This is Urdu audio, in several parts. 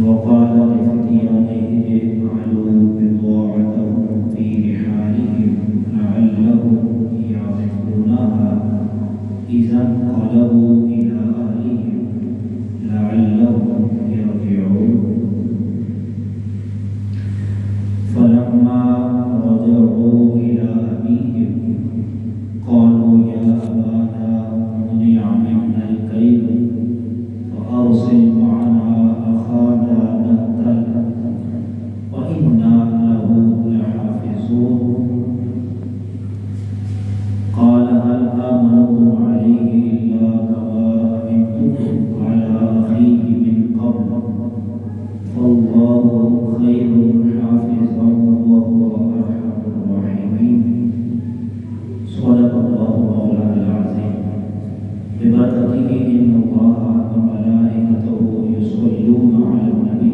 وقال لفتيانه اجعلوا بضاعتهم في رحالهم لعلهم يعرفونها إذا انقلبوا إلى أهلهم لعلهم يرجعون فلما رجعوا إلى أبيهم قالوا يا أبانا منع منا الكيل فأرسل معنا أخانا نقتل وإنا له لحافظون قال هل آمنكم عليه إلا كما أمنتكم على أخيه من قبل فالله خير حافظا وهو أرحم الراحمين صدق الله مولانا العظيم ببركته إن الله وملائكته يصلون على النبي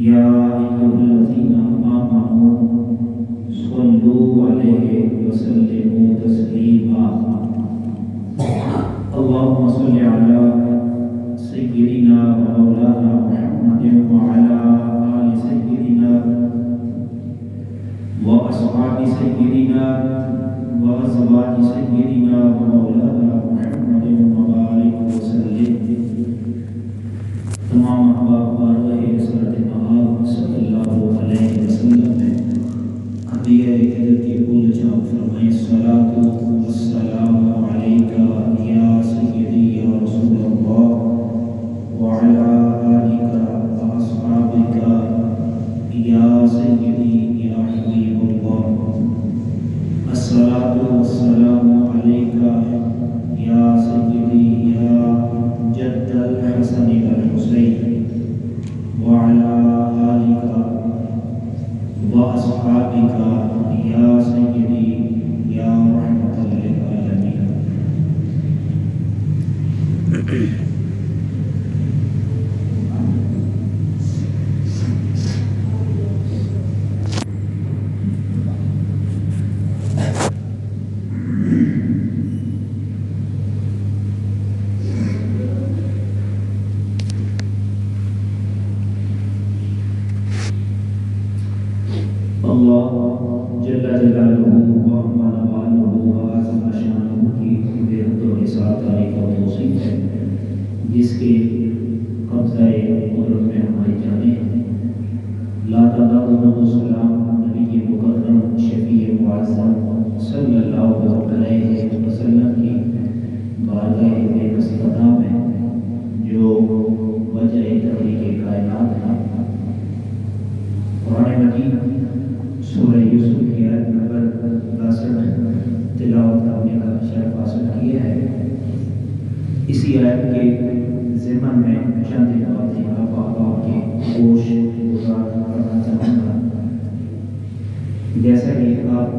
يا أيها الذين آمنوا صلوا عليه وسلموا تسليما اللهم صل على سيدنا ومولانا محمد وعلى آل سيدنا وأصحاب سيدنا وأزواج سيدنا ومولانا محمد وبارك وسلم تمام احباب بارگاہ رسالت مآب صلی اللہ علیہ وسلم میں انبیاء قدر کی بول چاپ فرمائیں الصلاۃ والسلام علیک یا سیدی یا رسول اللہ وعلی آلک واصحابک یا سیدی یا حبیب اللہ الصلاۃ والسلام علیک یا سیدی یا جد الحسن والحسین وعلی آلک واصحابک یا سیدی یا رحمت للعالمین اللہ جل جلالہ وعظم نوالہ وعظم شانہ کی بے حد و حساب تعریف و توصیف ہے جس کے قبضہ قدرت میں ہماری جانیں لا تعداد السلام نبی مکرم شفیع معظم صلی اللہ علیہ وسلم کی بارگاہ بے بس قدم ہے جو وجہ تخلیق کائنات ہے قرآن مجید سورہ یوسف کی آیت نمبر 62 تلاوت کرنے کا شرف حاصل کیا ہے۔ اسی آیت کے ضمن میں چند باتیں آپ کے گوش گزار کرنا چاہوں گا۔ جیسا کہ آپ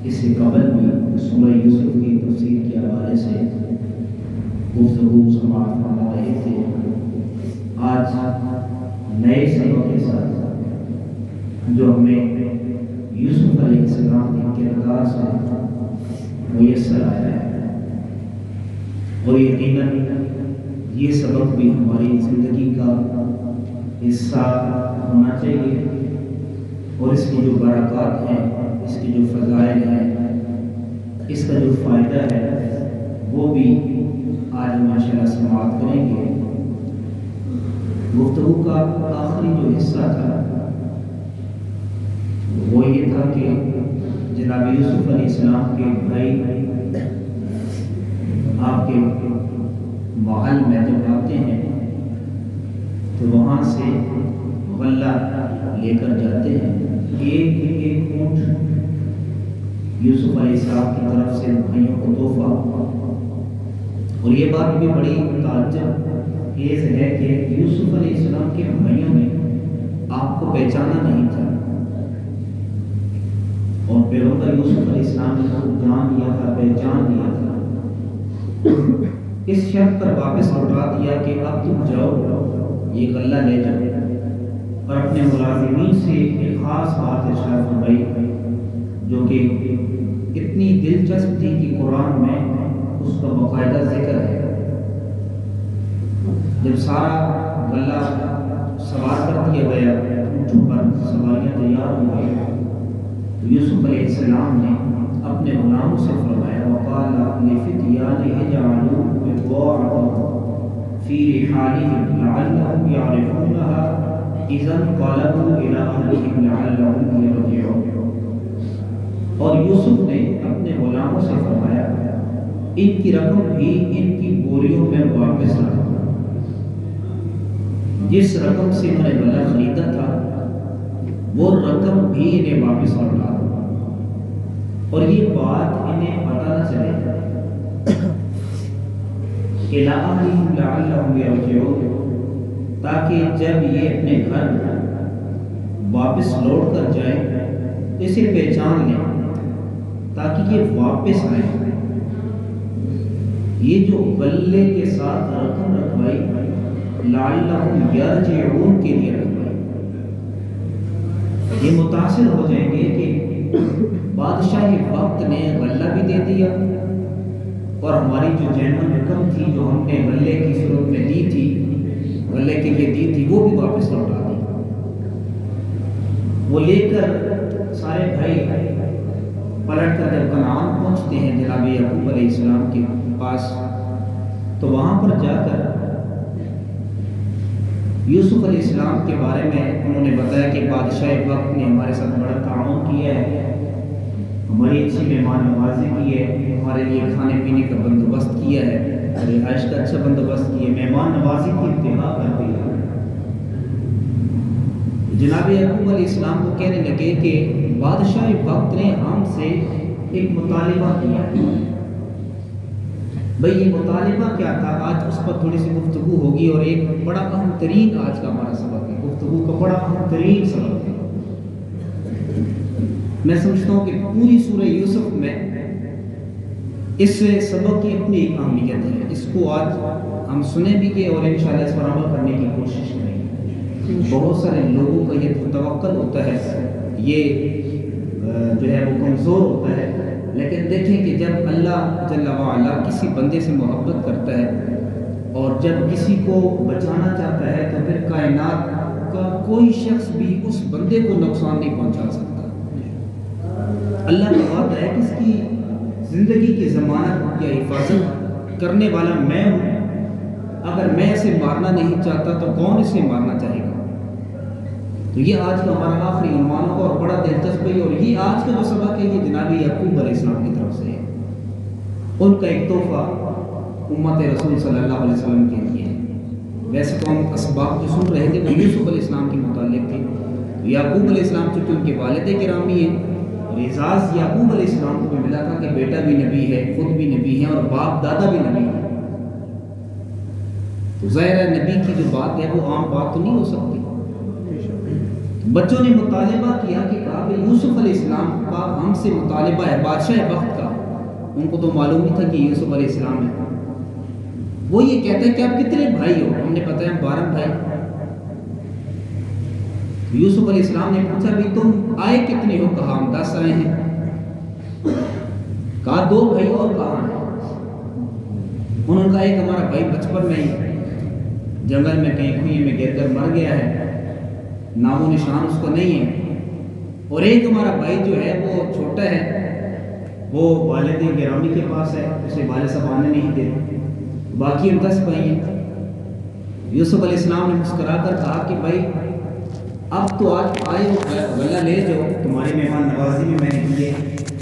اس سے قبل بھی سورہ یوسف کی تفسیر کے حوالے سے گفتگو سماعت فرما رہے تھے، آج نئے سبق کے ساتھ جو ہمیں یوسف علیہ السلام کے کردار سے میسر آیا ہے، اور یقیناً یہ سبق بھی ہماری زندگی کا حصہ ہونا چاہیے، اور اس کی جو برکات ہیں، اس کی جو فضائل ہیں، اس کا جو فائدہ ہے وہ بھی آج ماشاءاللہ سماعت کریں گے۔ گفتگو کا آخری جو حصہ تھا وہ یہ تھا کہ جناب یوسف علیہ السلام کے بھائی آپ کے محل میں جب آتے ہیں تو وہاں سے غلہ لے کر جاتے ہیں، ایک اونٹ یوسف علیہ السلام کی طرف سے بھائیوں کو تحفہ۔ اور یہ بات بھی بڑی تعجب خیز ہے کہ یوسف علیہ السلام کے بھائیوں نے آپ کو پہچانا نہیں تھا، اور پیغمبر یوسف علیہ السلام نے خود جان لیا تھا، پہچان لیا تھا، اس شرط پر واپس لوٹا دیا کہ اب تم جاؤ یہ غلہ لے جاؤ، اور اپنے ملازمین سے ایک خاص بات ارشاد فرمائی جو کہ اتنی دلچسپ تھی کہ قرآن میں اس کا باقاعدہ ذکر ہے۔ جب سارا غلہ سوار کر دیا گیا، اونٹوں پر سواریاں تیار ہو گئی، تو یوسف علیہ السلام نے اپنے غلاموں سے فرمایا وقال لفتيانه اجعلوا بضاعتهم في رحالهم لعلهم يعرفونها اذا انقلبوا الى اهلهم لعلهم يرجعون۔ اور یوسف نے اپنے غلاموں سے فرمایا ان کی رقم بھی ان کی بوریوں میں واپس رکھو، جس رقم سے انہوں نے غلہ خریدا تھا وہ رقم بھی انہیں واپس لوٹا دو، اور یہ بات انہیں پتہ نہ چلے تاکہ جب یہ اپنے گھر واپس لوٹ کر جائیں اسے پہچان لیں، تاکہ یہ واپس آئیں۔ یہ جو غلے کے ساتھ رقم رکھوائی لعلہم یرجعون کے لیے رکھوائی، یہ متاثر ہو جائیں گے کہ بادشاہ وقت نے غلہ بھی دے دیا اور ہماری جو جینون رقم تھی جو ہم نے غلے کی صورت میں دی تھی، غلے کے لیے دی تھی، وہ بھی واپس لوٹا دی۔ وہ لے کر سارے بھائی پلٹ کر جب کنعان پہنچتے ہیں جناب یعقوب علیہ السلام کے پاس، تو وہاں پر جا کر یوسف علیہ السلام کے بارے میں انہوں نے بتایا کہ بادشاہ وقت نے ہمارے ساتھ بڑا تعاون کیا ہے، ہماری اچھی مہمان نوازی کی ہے، ہمارے لیے کھانے پینے کا بندوبست کیا ہے، رہائش کا اچھا بندوبست کیا ہے، مہمان نوازی کی انتہا کر دی ہے۔ جناب یعقوب علیہ السلام کو کہنے لگے کہ بادشاہ وقت نے ہم سے ایک مطالبہ کیا ہے۔ بھئی یہ مطالبہ کیا تھا؟ آج اس پر تھوڑی سی گفتگو ہوگی، اور ایک بڑا اہم ترین آج کا ہمارا سبق ہے، گفتگو کا بڑا اہم ترین سبق ہے۔ میں سمجھتا ہوں کہ پوری سورہ یوسف میں اس سبق کی اپنی ایک اہمیت ہے، اس کو آج ہم سنیں بھی گے اور انشاءاللہ اس پر عمل کرنے کی کوشش کریں گے۔ بہت سارے لوگوں کا یہ توقع ہوتا ہے، یہ جو ہے وہ کمزور ہوتا ہے، لیکن دیکھیں کہ جب اللہ جل وعلا کسی بندے سے محبت کرتا ہے اور جب کسی کو بچانا چاہتا ہے تو پھر کائنات کا کوئی شخص بھی اس بندے کو نقصان نہیں پہنچا سکتا۔ اللہ کا وعدہ ہے کہ اس کی زندگی کی ضمانت یا حفاظت کرنے والا میں ہوں، اگر میں اسے مارنا نہیں چاہتا تو کون اسے مارنا چاہے گا؟ تو یہ آج کا ہمارا آخری عنوان ہوگا اور بڑا دلچسپ ہے، اور یہ آج کا جو سبق ہے یہ جناب یعقوب علیہ السلام کی طرف سے ہے، ان کا ایک تحفہ امت رسول صلی اللہ علیہ وسلم کے لیے ہے۔ ویسے تو ہم اسباب جو سن رہے تھے وہ یوسف علیہ السلام کے متعلق تھے، یعقوب علیہ السلام چونکہ ان کے والد گرامی ہیں، اور اعزاز یعقوب علیہ السلام کو بھی ملا تھا کہ بیٹا بھی نبی ہے، خود بھی نبی ہے، اور باپ دادا بھی نبی ہے، تو ظاہر ہے نبی کی جو بات ہے وہ عام بات تو نہیں ہو سکتی۔ بچوں نے مطالبہ کیا کہ کہا کہ یوسف علیہ السلام کا ہم سے مطالبہ ہے بادشاہ وقت کا، ان کو تو معلوم نہیں تھا کہ یوسف علیہ السلام ہے۔ وہ یہ کہتے ہیں کہ آپ کتنے بھائی ہو؟ ہم نے بتایا 12 بھائی۔ یوسف علیہ السلام نے پوچھا بھی تم آئے کتنے ہو؟ کہا ہم 10 آئے ہیں۔ کہا 2 بھائی اور کہاں ہیں؟ انہوں نے کہا ایک ہمارا بھائی بچپن میں ہی جنگل میں کہیں کنویں میں گر کر مر گیا ہے، نام و نشان اس کا نہیں ہے، اور ایک ہمارا بھائی جو ہے وہ چھوٹا ہے، وہ والد گرامی کے پاس ہے، اسے والد صاحب آنے نہیں دیتے، باقی ہم 10 بھائی ہیں۔ یوسف علیہ السلام نے مسکرا کر کہا کہ بھائی اب تو آج آئے ہو غلہ لے جاؤ، تمہاری مہمان نوازی میں نے کی ہے،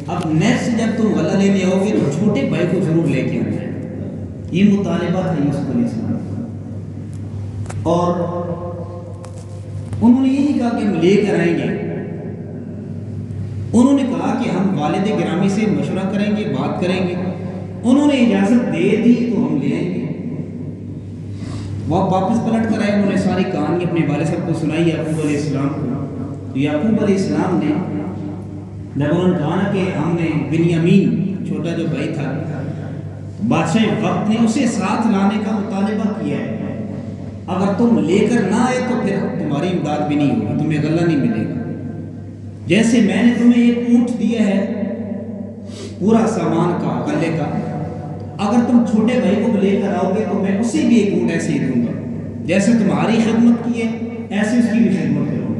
اب نیکسٹ جب تم غلہ لینے آؤ گے تو چھوٹے بھائی کو ضرور لے کے آنا ہے۔ یہ مطالبہ تھا یوسف علیہ السلام، اور انہوں نے یہ نہیں کہا کہ ہم لے کر آئیں گے، انہوں نے کہا کہ ہم والد گرامی سے مشورہ کریں گے، بات کریں گے، انہوں نے اجازت دے دی تو ہم لے آئیں گے۔ وہ واپس پلٹ کر آئے، انہوں نے ساری کہانی اپنے والد صاحب کو سنائی یعقوب علیہ السلام کو، تو یعقوب علیہ السلام نے جب انہوں نے کہا کہ ہم نے بنیامین چھوٹا جو بھائی تھا، بادشاہ وقت نے اسے ساتھ لانے کا مطالبہ کیا ہے، اگر تم لے کر نہ آئے تو پھر تمہاری امداد بھی نہیں ہوگی، تمہیں غلہ نہیں ملے گا۔ جیسے میں نے تمہیں ایک اونٹ دیا ہے پورا سامان کا غلے کا، اگر تم چھوٹے بھائی کو لے کر آؤ گے تو میں اسے بھی ایک اونٹ ایسے ہی دوں گا، جیسے تمہاری خدمت کی ہے ایسے اس کی بھی خدمت کرو۔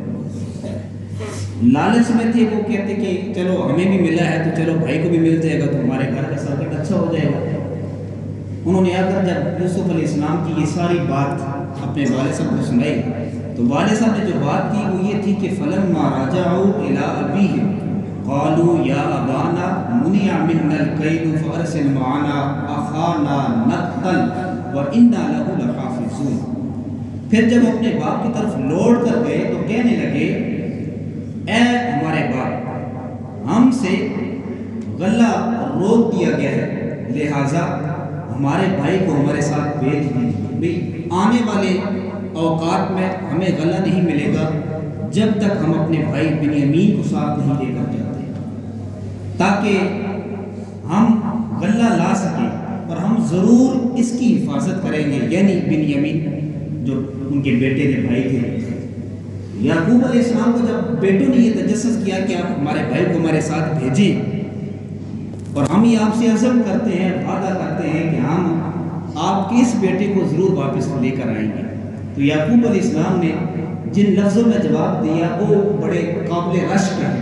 لالچ میں تھے وہ کہتے کہ چلو ہمیں بھی ملا ہے تو چلو بھائی کو بھی مل جائے گا تو ہمارے گھر کا سرکٹ اچھا ہو جائے گا۔ انہوں نے آ کر جب یوسف علیہ السلام کی یہ ساری بات اپنے والد صاحب کو سنائی تو والد صاحب نے جو بات کی وہ یہ تھی کہ فلما رجعوا الی ابیہم قالوا یا ابانا منع منا الکیل فارسل معنا اخانا نقتل وانا له لحافظون۔ پھر جب اپنے باپ کی طرف لوٹ کر گئے تو کہنے لگے اے ہمارے باپ، ہم سے غلہ روک دیا گیا ہے، لہٰذا ہمارے بھائی کو ہمارے ساتھ بھیج دیجیے۔ آنے والے اوقات میں ہمیں غلہ نہیں ملے گا جب تک ہم اپنے بھائی بنیامین کو ساتھ نہیں لے کر جاتے، تاکہ ہم غلہ لا سکیں اور ہم ضرور اس کی حفاظت کریں گے، یعنی بنیامین جو ان کے بیٹے تھے، بھائی تھے۔ یعقوب علیہ السلام کو جب بیٹوں نے یہ تجسس کیا کہ آپ ہمارے بھائی کو ہمارے ساتھ بھیجیں، اور ہم یہ آپ سے عزم کرتے ہیں، وعدہ کرتے ہیں کہ ہم آپ کے اس بیٹے کو ضرور واپس لے کر آئیں گے، تو یعقوب علیہ السلام نے جن لفظوں میں جواب دیا وہ بڑے قابل رشک ہیں۔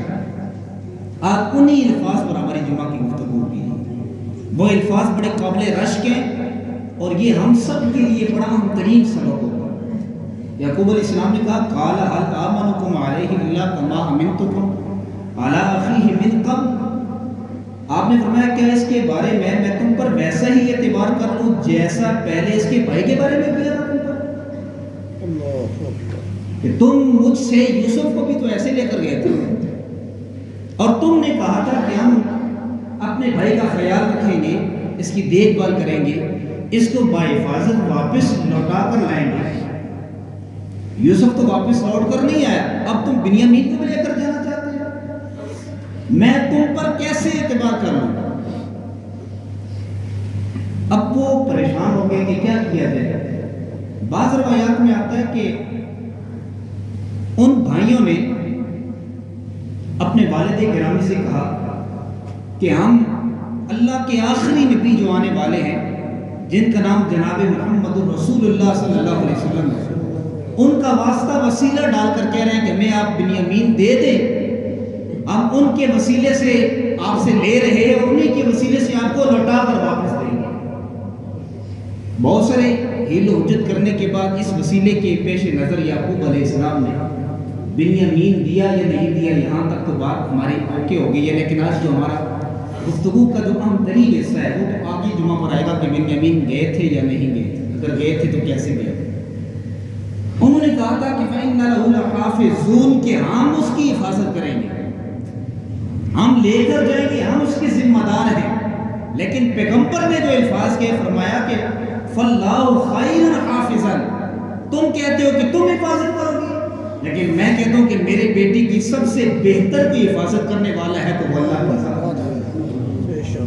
آپ انہی الفاظ پر ہماری جمعہ کی گفتگو ہوگی، وہ الفاظ بڑے قابل رشک ہیں اور یہ ہم سب کے لیے بڑا اہم ترین سبق ہوگا۔ یعقوب علیہ السلام نے کہا قال هل آمنکم علیہ الا کما امنتکم علی اخیہ من قبل، آپ نے فرمایا کیا اس کے بارے میں تم پر ویسا ہی اعتبار کر لوں جیسا پہلے اس کے بھائی کے بارے میں کیا تھا تم پر، کہ تم مجھ سے یوسف کو بھی تو ایسے لے کر گئے تھے اور تم نے کہا تھا کہ ہم اپنے بھائی کا خیال رکھیں گے، اس کی دیکھ بھال کریں گے، اس کو باحفاظت واپس لوٹا کر لائیں گے۔ یوسف تو واپس لوٹ کر نہیں آیا، اب تم بنیامین کو بھی لے کر جانا چاہتے ہو، میں تم پر کیسے اعتبار کر لوں؟ اب وہ پریشان ہو گئے کہ کیا کیا جائے۔ بعض روایات میں آتا ہے کہ ان بھائیوں نے اپنے والد گرامی سے کہا کہ ہم اللہ کے آخری نبی جو آنے والے ہیں، جن کا نام جناب محمد رسول اللہ صلی اللہ علیہ وسلم ہے، ان کا واسطہ وسیلہ ڈال کر کہہ رہے ہیں کہ ہمیں آپ بنیامین دے دیں، ہم ان کے وسیلے سے آپ سے لے رہے ہیں اور انہی کے وسیلے سے آپ کو لوٹا کر واپس دیں گے۔ بہت سارے ہیل و حجت کرنے کے بعد اس وسیلے کے پیش نظر یعقوب علیہ السلام نے بنیامین دیا یا نہیں دیا، یہاں تک تو بات ہماری اوکے ہو گئی ہے، لیکن آج جو ہمارا گفتگو کا جو اہم ترین حصہ ہے وہ تو آگے جمعہ پر آئے گا کہ بنیامین گئے تھے یا نہیں گئے تھے، اگر گئے تھے تو کیسے گئے۔ انہوں نے کہا تھا کہ فَإِنَّ لَهُ لَحَافِظُونَ، کہ ہم اس کی حفاظت کریں گے، ہم لے کر جائیں گے، ہم اس کے ذمہ دار ہیں۔ لیکن پیغمبر نے جو الفاظ کے فرمایا کہ فَاللَّهُ خَيْرٌ حَافِظًا، تم کہتے ہو کہ تم حفاظت کرو گے، لیکن میں کہتا ہوں کہ میرے بیٹی کی سب سے بہتر کوئی حفاظت کرنے والا ہے تو وہ اللہ کی ذات۔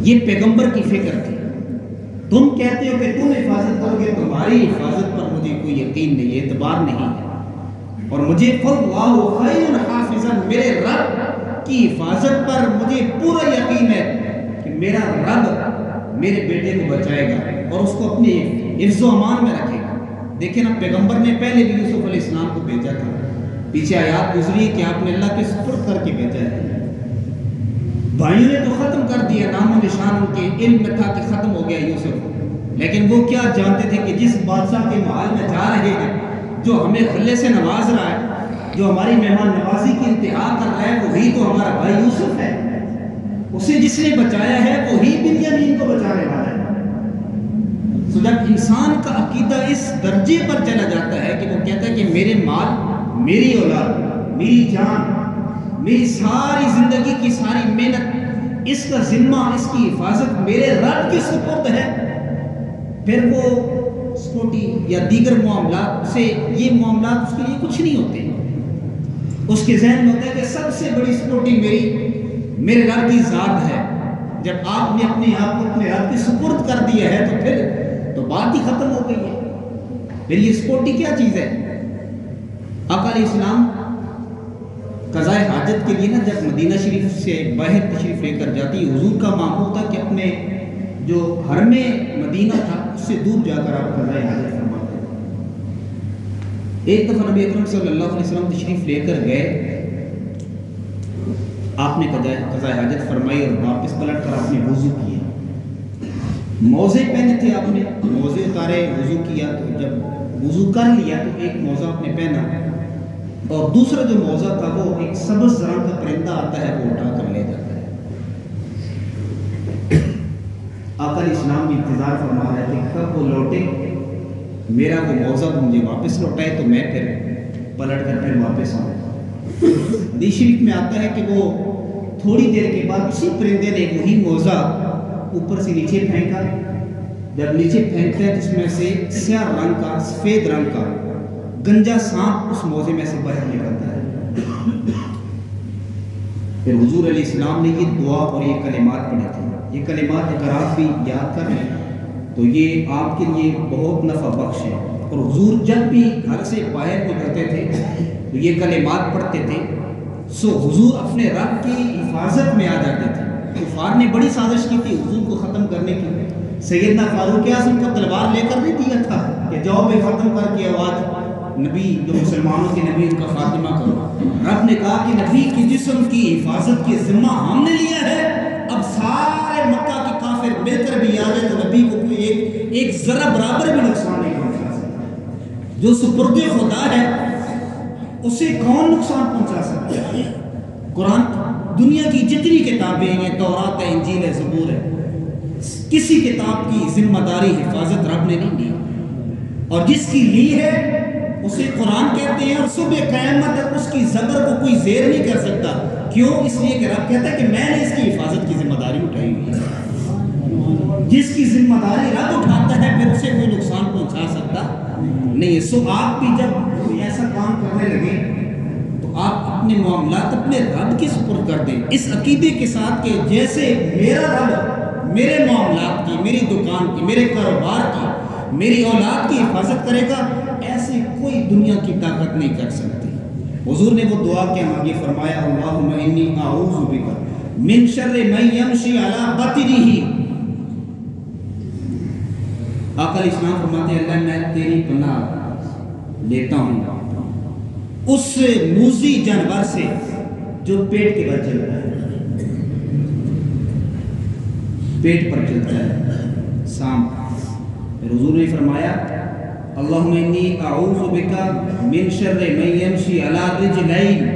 یہ پیغمبر کی فکر تھی۔ تم کہتے ہو کہ تم حفاظت کرو گے، تمہاری حفاظت پر مجھے کوئی یقین نہیں، اعتبار نہیں ہے، اور مجھے فَاللَّهُ خَيْرٌ حَافِظًا، میرے رب کی حفاظت پر مجھے پورا یقین ہے کہ میرا رب میرے بیٹے کو بچائے گا اور اس کو اپنے حفظ و امان میں رکھے گا۔ دیکھیں نا، پیغمبر نے پہلے بھی یوسف علیہ السلام کو بھیجا تھا، پیچھے آیات گزری ہے کہ آپ نے اللہ کے سپرد کر کے بھیجا ہے۔ بھائیوں نے تو ختم کر دیا، نام و نشان ان کے علم میں تھا کہ ختم ہو گیا یوسف، لیکن وہ کیا جانتے تھے کہ جس بادشاہ کے محل میں جا رہے ہیں، جو ہمیں خلے سے نواز رہا ہے، جو ہماری مہمان نوازی کی انتہا کر رہا ہے، وہی تو ہمارا بھائی یوسف ہے، اسے جس نے بچایا ہے وہی بنیامین کو بچانے والا ہے۔ تو جب انسان کا عقیدہ اس درجے پر چلا جاتا ہے کہ وہ کہتا ہے کہ میرے مال، میری اولاد، میری جان، میری ساری زندگی کی ساری محنت، اس کا ذمہ، اس کی حفاظت میرے رب کے سپرد ہے، پھر وہ سکوٹی یا دیگر معاملات سے، یہ معاملات اس کے لیے کچھ نہیں ہوتے۔ اس کے ذہن میں ہوتا ہے کہ سب سے بڑی سکوٹی میرے رب کی ذات ہے۔ جب آپ نے اپنے آپ کو اپنے رب کے سپرد کر دیا ہے تو پھر تو بات ہی ختم ہو گئی ہے، پھر یہ سکوٹی کیا چیز ہے؟ آقا علیہ السلام قضاء حاجت کے لیے نا جب مدینہ شریف سے باہر تشریف لے کر جاتی، حضور کا معمول تھا کہ اپنے جو حرم مدینہ تھا اس سے دور جا کر آپ قضاء حاجت فرماتے۔ ایک دفعہ نبی اکرم صلی اللہ علیہ وسلم تشریف لے کر گئے، آپ نے قضاء حاجت فرمائی اور واپس پلٹ کر آپ نے وضو کیا۔ موزے پہنے تھے، آپ نے موزے اتارے، وضو کیا، تو جب وضو کر لیا تو ایک موزہ آپ نے پہنا اور دوسرا جو موزہ تھا وہ ایک سبز رنگ کا پرندہ آتا ہے وہ اٹھا کر لے جاتا ہے۔ آقا علیہ السلام بھی انتظار فرما رہے تھے کب وہ لوٹے، میرا وہ موزہ مجھے واپس لوٹائے تو میں پھر پلٹ کر پھر واپس آؤں۔ حدیث شریف میں آتا ہے کہ وہ تھوڑی دیر کے بعد اسی پرندے نے وہی موزہ اوپر سے نیچے پھینکا، جب نیچے پھینکتا ہے تو اس میں سے سیاہ رنگ کا، سفید رنگ کا گنجا سانپ اس موزے میں سے باہر نکلتا ہے۔ پھر حضور علیہ السلام نے یہ دعا اور یہ کلمات پڑھے تھے۔ یہ کلمات اگر آپ بھی یاد کر لیں تو یہ آپ کے لیے بہت نفع بخش ہے، اور حضور جب بھی گھر سے باہر نکلتے تھے تو یہ کلمات پڑھتے تھے، سو حضور اپنے رب کی حفاظت میں آ جاتے تھے۔ کفار نے بڑی سازش کی تھی حضور کو ختم کرنے کی، سیدنا فاروق اعظم کو تلوار لے کر نہیں دیا تھا کہ جاؤ بے ختم کر کے آواز نبی جو مسلمانوں کے نبی ان کا خاتمہ کرو۔ رب نے کہا کہ نبی کی جسم کی حفاظت کی ذمہ ہم نے لیا ہے، اب سارے مکہ کے کافر مل کر بھی آ جائے تو نبی کو کوئی ایک ذرہ برابر بھی نقصان نہیں پہنچا سکتا۔ جو سپرد خدا ہے اسے کون نقصان پہنچا سکتا ہے؟ قرآن دنیا کی جتنی کتابیں ہیں، تورات ہے، انجیل ہے، زبور ہے، کسی کتاب کی ذمہ داری حفاظت رب نے نہیں دی، اور جس کی لی ہے اسے قرآن کہتے ہیں، اور صبح قیامت تک اس کی زبر کو کوئی زیر نہیں کر سکتا۔ کیوں؟ اس لیے کہ رب کہتا ہے کہ میں نے اس کی حفاظت کی ذمہ داری اٹھائی ہوئی ہے۔ جس کی ذمہ داری رب اٹھاتا ہے پھر اسے کوئی نقصان پہنچا سکتا نہیں ہے۔ سو آپ بھی جب کوئی ایسا کام کرنے لگے تو آپ اپنے معاملات اپنے رب کے سپرد کر دیں، اس عقیدے کے ساتھ کہ جیسے میرا رب میرے معاملات کی، میری دکان کی، میرے کاروبار کی، میری اولاد کی حفاظت کرے گا، ایسے کوئی دنیا کی طاقت نہیں کر سکتی۔ حضور نے وہ دعا کیا مانگی، فرمایا اللہم انی اعوذ بک من شر من یمشی علی بطنہ۔ آقا علیہ السلام فرماتے ہیں اللہ میں تیری پناہ لیتا ہوں اس موذی جانور سے جو پیٹ کے بل چلتا ہے، پیٹ پر چلتا ہے، سانپ۔ پھر حضور نے فرمایا اللہم انی اعوذ بک من شر من یمشی علی رجلین۔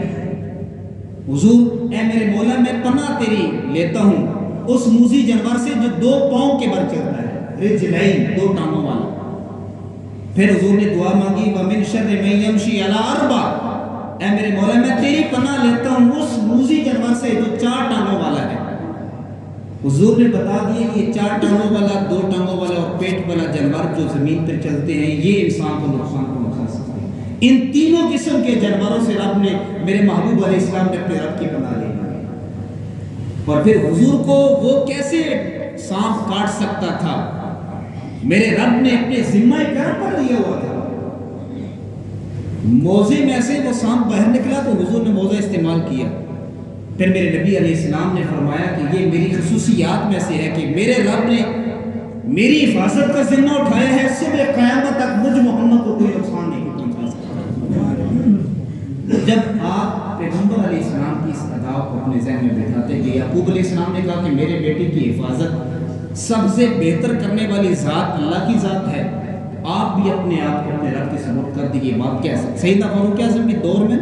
حضور اے میرے مولا میں پناہ تیری لیتا ہوں اس موذی جانور سے جو دو پاؤں کے بل چلتا ہے، رجلین دو ٹانگوں والا۔ پھر حضور نے دعا مانگی ومن شر من یمشی علی اربع، اے میرے مولا میں تیری پناہ لیتا ہوں اس موذی جانور سے جو چار ٹانگوں والا ہے۔ حضور نے بتا دیا کہ یہ چار ٹانگوں والا، دو ٹانگوں والا اور پیٹ والا جانور جو زمین پر چلتے ہیں یہ انسان کو نقصان پہنچا سکتے ہیں۔ ان تینوں قسم کے جانوروں سے رب نے، میرے محبوب علیہ السلام نے اپنے رب کی پناہ لی، اور پھر حضور کو وہ کیسے سانپ کاٹ سکتا تھا؟ میرے رب نے اپنے ذمہ کرم پر لیا ہوا تھا۔ موزے میں سے وہ سانپ باہر نکلا تو حضور نے موزہ استعمال کیا۔ پھر میرے نبی علیہ السلام نے فرمایا کہ یہ میری خصوصیات میں سے ہے کہ میرے رب نے میری حفاظت کا ذمہ اٹھایا ہے، صبح قیامت تک مجھ محمد کو کوئی نقصان نہیں پہنچا سکتا۔ جب آپ پیغمبر علیہ السلام کی اس ادا کو اپنے ذہن میں بٹھاتے کہ یعقوب علیہ السلام نے کہا کہ میرے بیٹے کی حفاظت سب سے بہتر کرنے والی ذات اللہ کی ذات ہے، آپ بھی اپنے آپ کو اپنے رب کے سپرد کر دیجیے۔ بات کیا ہے؟ سیدنا فاروق اعظم کے دور میں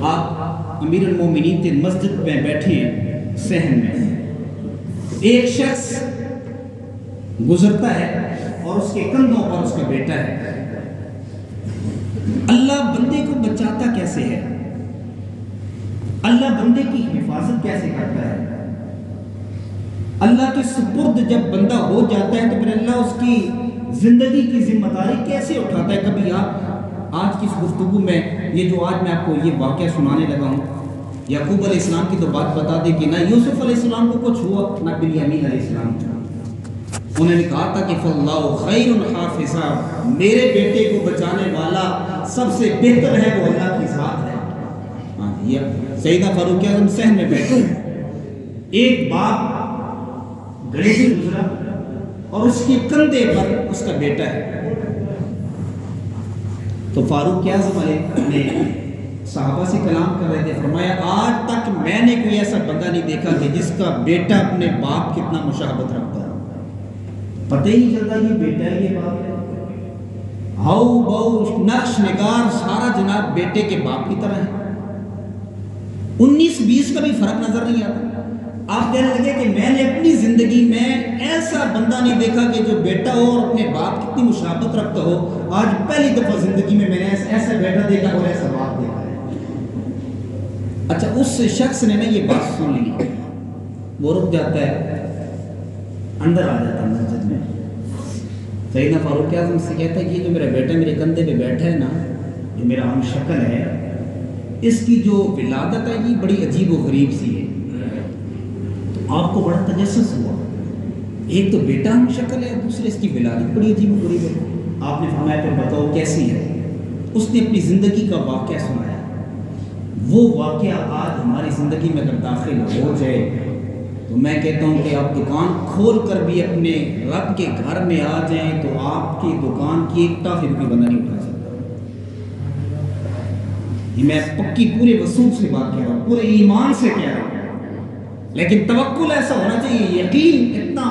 آپ امیر المومنین تھے، مسجد میں بیٹھے ہیں صحن میں، ایک شخص گزرتا ہے اور اس کے کندھوں پر اس کا بیٹا ہے۔ اللہ بندے کو بچاتا کیسے ہے؟ اللہ بندے کی حفاظت کیسے کرتا ہے؟ اللہ کے سپرد جب بندہ ہو جاتا ہے تو پھر اللہ اس کی زندگی کی ذمہ داری کیسے اٹھاتا ہے؟ کبھی آپ آج کی اس گفتگو میں یہ جو آج میں آپ کو یہ واقعہ سنانے لگا ہوں، یعقوب علیہ السلام کی تو بات بتا دے کہ نہ یوسف علیہ السلام کو کچھ ہوا نہ بنیامین علیہ السلام کو۔ انہوں نے کہا تھا کہ فاللہ خیر حافظا، میرے بیٹے کو بچانے والا سب سے بہتر ہے وہ اللہ کی ذات ہے۔ ہاں یہ سیدنا فاروق اعظم صحن میں بیٹھے، ایک باپ گھڑے سے گزرا اور اس کے کندھے پر اس کا بیٹا ہے۔ تو فاروق اعظم علیہ نے صحابہ سے کلام کر رہے تھے، فرمایا آج تک میں نے کوئی ایسا بندہ نہیں دیکھا کہ جس کا بیٹا اپنے باپ کتنا مشابہت رکھتا ہے، پتہ ہی نہیں چلتا یہ بیٹا ہے یہ باپ ہے، ہاؤ باؤ نقش نگار سارا جناب بیٹے کے باپ کی طرح ہے، 19-20 کا بھی فرق نظر نہیں آتا۔ آپ کہنے لگے کہ میں نے اپنی زندگی میں ایسا بندہ نہیں دیکھا کہ جو بیٹا ہو اور اپنے باپ کتنی مشابہت رکھتا ہو، آج پہلی دفعہ زندگی میں میں نے ایسا بیٹا دیکھا اور ایسا باپ دیکھا ہے۔ اچھا اس شخص نے نا یہ بات سن لی، وہ رک جاتا ہے، اندر آ جاتا ہے مسجد میں، سیدنا فاروق اعظم سے کہتا ہے کہ یہ جو میرا بیٹا میرے کندھے پہ بیٹھا ہے نا، جو میرا ہم شکل ہے، اس کی جو ولادت ہے یہ بڑی عجیب و غریب سی ہے۔ تو آپ کو بڑا تجسس ہوا، ایک تو بیٹا ہم شکل ہے، دوسرے اس کی ولادت بڑی عجیب و غریب ہے۔ آپ نے فرمایا پھر بتاؤ کیسی ہے؟ اس نے اپنی زندگی کا واقعہ سنایا۔ وہ واقعہ آج ہماری زندگی میں اگر داخل ہو جائے تو میں کہتا ہوں کہ آپ دکان کھول کر بھی اپنے رب کے گھر میں آ جائیں تو آپ کی دکان کی ایک ٹافی بھی بندہ نہیں اٹھا سکتا۔ یہ میں پکی پورے وصول سے بات کہہ رہا ہوں، پورے ایمان سے کہہ رہا ہوں، لیکن توکل ایسا ہونا چاہیے، یقین اتنا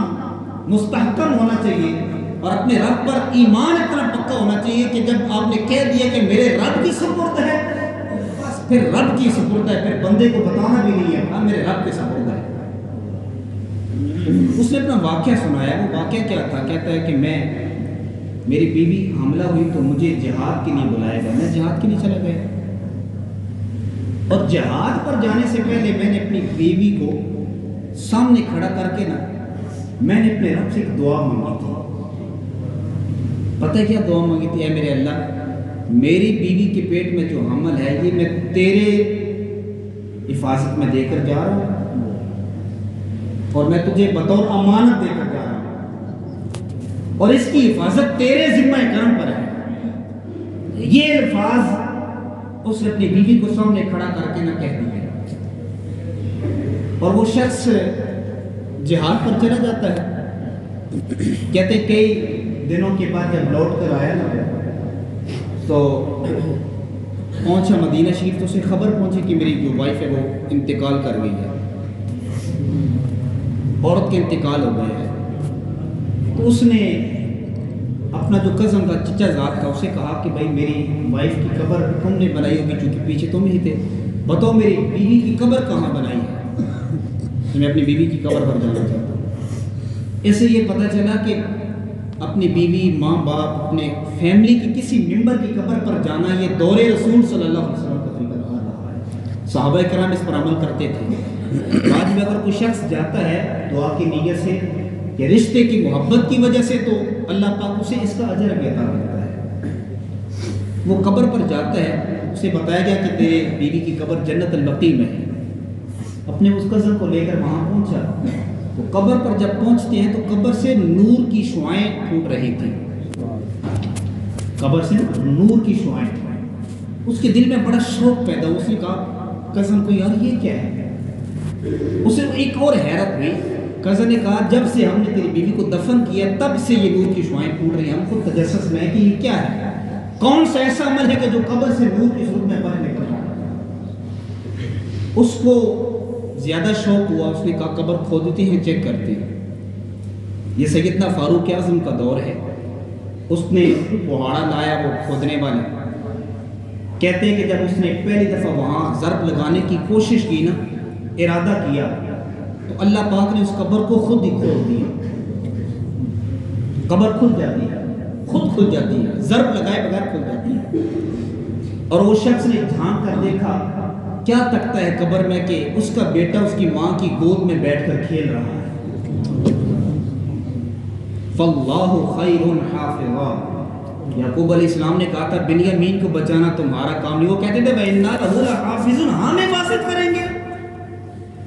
مستحکم ہونا چاہیے، اور اپنے رب پر ایمان اتنا پکا ہونا چاہیے کہ جب آپ نے کہہ دیا کہ میرے رب کی سپرد ہے، بس پھر رب کی سپرد ہے، پھر بندے کو بتانا بھی نہیں ہے، ہاں میرے رب کے سپرد ہے۔ اس نے اپنا واقعہ سنایا۔ وہ واقعہ کیا تھا؟ کہتا ہے کہ میری بیوی حاملہ ہوئی تو مجھے جہاد کے لیے بلایا گیا، میں جہاد کے لیے چلا گیا، اور جہاد پر جانے سے پہلے میں نے اپنی بیوی کو سامنے کھڑا کر کے نا میں نے اپنے رب سے ایک دعا مانگی تھی۔ پتہ ہے کیا دعا مانگی تھی؟ اے میرے اللہ، میری بیوی کے پیٹ میں جو حمل ہے یہ میں تیرے حفاظت میں دے کر جا رہا ہوں، اور میں تجھے بطور امانت دے کر جا رہا ہوں، اور اس کی حفاظت تیرے ذمہ کرم پر ہے۔ یہ الفاظ اس نے اپنی بیوی کو سامنے کھڑا کر کے نہ کہہ دیا، اور وہ شخص جہاد پر چلا جاتا ہے۔ کہتے کئی دنوں کے بعد جب لوٹ کر آیا نا تو پہنچا مدینہ شریف، تو اسے خبر پہنچی کہ میری جو وائف ہے وہ انتقال کر گئی ہے، عورت کے انتقال ہو گیا ہے۔ تو اس نے اپنا جو کزن تھا، چچا زاد کا، اسے کہا کہ بھائی میری وائف کی قبر تم نے بنائی ہوگی چونکہ پیچھے تم ہی تھے، بتاؤ میری بیوی کی قبر کہاں بنائی ہے، میں اپنی بیوی کی قبر پر جانا چاہتا ہوں۔ اس سے یہ پتہ چلا کہ اپنی بیوی، ماں باپ، اپنے فیملی کی کسی ممبر کی قبر پر جانا یہ دور رسول صلی اللہ علیہ وسلم کا طریقہ رہا ہے۔ صحابہ کرام اس پر عمل کرتے تھے۔ آج بھی اگر کوئی شخص جاتا ہے دعا کی نیت سے یا رشتے کی محبت کی وجہ سے تو اللہ پاک اسے اس کا اجر بھی عطا کرتا ہے۔ وہ قبر پر جاتا ہے، اسے بتایا گیا کہ تیرے بیوی کی قبر جنت البقیع میں ہے۔ اپنے اس کزن کو لے کر وہاں پہنچا، تو قبر پر جب پہنچتے ہیں تو قبر سے نور کی شعائیں پھوٹ رہی تھی، قبر سے نور کی شعائیں۔ اس کے دل میں بڑا شوق پیدا ہوا، اس نے کہا کزن کو یار یہ کیا ہے؟ اسے ایک اور حیرت ہوئی۔ کزن نے کہا جب سے ہم نے تیری بیوی کو دفن کیا تب سے یہ نور کی شعائیں پھوٹ رہی ہیں، ہم خود تجسس میں ہے کہ یہ کیا ہے، کون سا ایسا عمل ہے کہ جو قبر سے نور کی صورت میں باہر نکل رہا ہے۔ اس کو زیادہ شوق ہوا، اس نے کہا قبر کھودتے ہیں، چیک کرتے ہیں۔ یہ سیدنا فاروق اعظم کا دور ہے۔ اس نے کہاڑا لایا، وہ کھودنے والے کہتے ہیں کہ جب اس نے پہلی دفعہ وہاں ضرب لگانے کی کوشش کی نا، ارادہ کیا، تو اللہ پاک نے اس قبر کو خود ہی کھول دیا۔ قبر کھل جاتی ہے، خود کھل جاتی ہے، ضرب لگائے بغیر کھل جاتی ہے۔ اور وہ شخص نے جھانک کر دیکھا، کیا تکتا ہے قبر میں کہ اس کا بیٹا اس کی ماں کی گود میں بیٹھ کر کھیل رہا ہے۔ فَاللَّهُ خَيْرٌ حَافِظًا، یعقوب علیہ السلام نے کہا تھا بنیامین کو بچانا تمہارا کام نہیں۔ وہ کہتے تھے وَإِنَّا لَهُ لَحَافِظُونَ، ہم حفاظت کریں گے۔